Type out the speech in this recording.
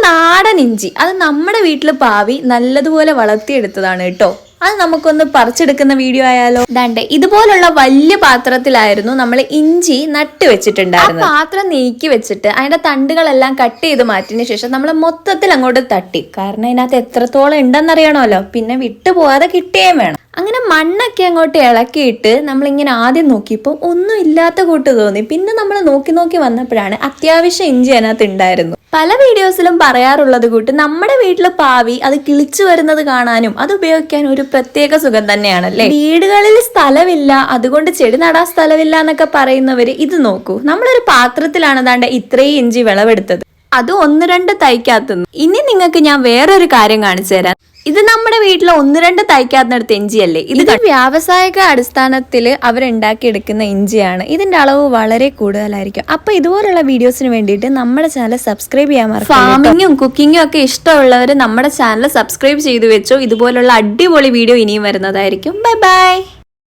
നാടൻ ഇഞ്ചി അത് നമ്മുടെ വീട്ടിൽ പാവി നല്ലതുപോലെ വളർത്തിയെടുത്തതാണ് കേട്ടോ. അത് നമുക്കൊന്ന് പറിച്ചെടുക്കുന്ന വീഡിയോ ആയാലോ? ദാണ്ടെ ഇതുപോലുള്ള വലിയ പാത്രത്തിലായിരുന്നു നമ്മൾ ഇഞ്ചി നട്ട് വെച്ചിട്ടുണ്ടായിരുന്നത്. പാത്രം നീക്കി വെച്ചിട്ട് അതിന്റെ തണ്ടുകളെല്ലാം കട്ട് ചെയ്ത് മാറ്റിയതിനു ശേഷം നമ്മൾ മൊത്തത്തിൽ അങ്ങോട്ട് തട്ടി. കാരണം ഇതിനകത്ത് എത്രത്തോളം ഉണ്ടെന്നറിയണമല്ലോ, പിന്നെ വിട്ടുപോകാതെ കിട്ടുകയും വേണം. അങ്ങനെ മണ്ണൊക്കെ അങ്ങോട്ട് ഇളക്കിയിട്ട് നമ്മളിങ്ങനെ ആദ്യം നോക്കിയപ്പോൾ ഒന്നും ഇല്ലാത്ത കൂട്ട് തോന്നി. പിന്നെ നമ്മൾ നോക്കി നോക്കി വന്നപ്പോഴാണ് അത്യാവശ്യം ഇഞ്ചി അതിനകത്ത് ഉണ്ടായിരുന്നു. പല വീഡിയോസിലും പറയാറുള്ളത് കൂട്ട് നമ്മുടെ വീട്ടിൽ പാവി അത് കിളിച്ചു വരുന്നത് കാണാനും അത് ഉപയോഗിക്കാൻ ഒരു പ്രത്യേക സുഖം തന്നെയാണല്ലേ. വീടുകളിൽ സ്ഥലമില്ല, അതുകൊണ്ട് ചെടി നടാൻ സ്ഥലമില്ല എന്നൊക്കെ പറയുന്നവര് ഇത് നോക്കൂ. നമ്മളൊരു പാത്രത്തിലാണ് ദാണ്ടെ ഇത്രയും ഇഞ്ചി വിളവെടുത്തത്, അത് 1-2 തൈക്കകത്തുനിന്ന്. ഇനി നിങ്ങൾക്ക് ഞാൻ വേറൊരു കാര്യം കാണിച്ചു തരാം. ഇത് നമ്മുടെ വീട്ടിലെ 1-2 തൈക്കകത്തിനടുത്ത് ഇഞ്ചിയല്ലേ, ഇത് വ്യാവസായിക അടിസ്ഥാനത്തിൽ അവരുണ്ടാക്കിയെടുക്കുന്ന ഇഞ്ചിയാണ്. ഇതിന്റെ അളവ് വളരെ കൂടുതലായിരിക്കും. അപ്പൊ ഇതുപോലുള്ള വീഡിയോസിന് വേണ്ടിയിട്ട് നമ്മുടെ ചാനൽ സബ്സ്ക്രൈബ് ചെയ്യാൻ മറക്കരുത്. ഫാമിങ്ങും കുക്കിങ്ങും ഒക്കെ ഇഷ്ടമുള്ളവർ നമ്മുടെ ചാനൽ സബ്സ്ക്രൈബ് ചെയ്തു വെച്ചോ. ഇതുപോലുള്ള അടിപൊളി വീഡിയോ ഇനിയും വരുന്നതായിരിക്കും. Bye bye.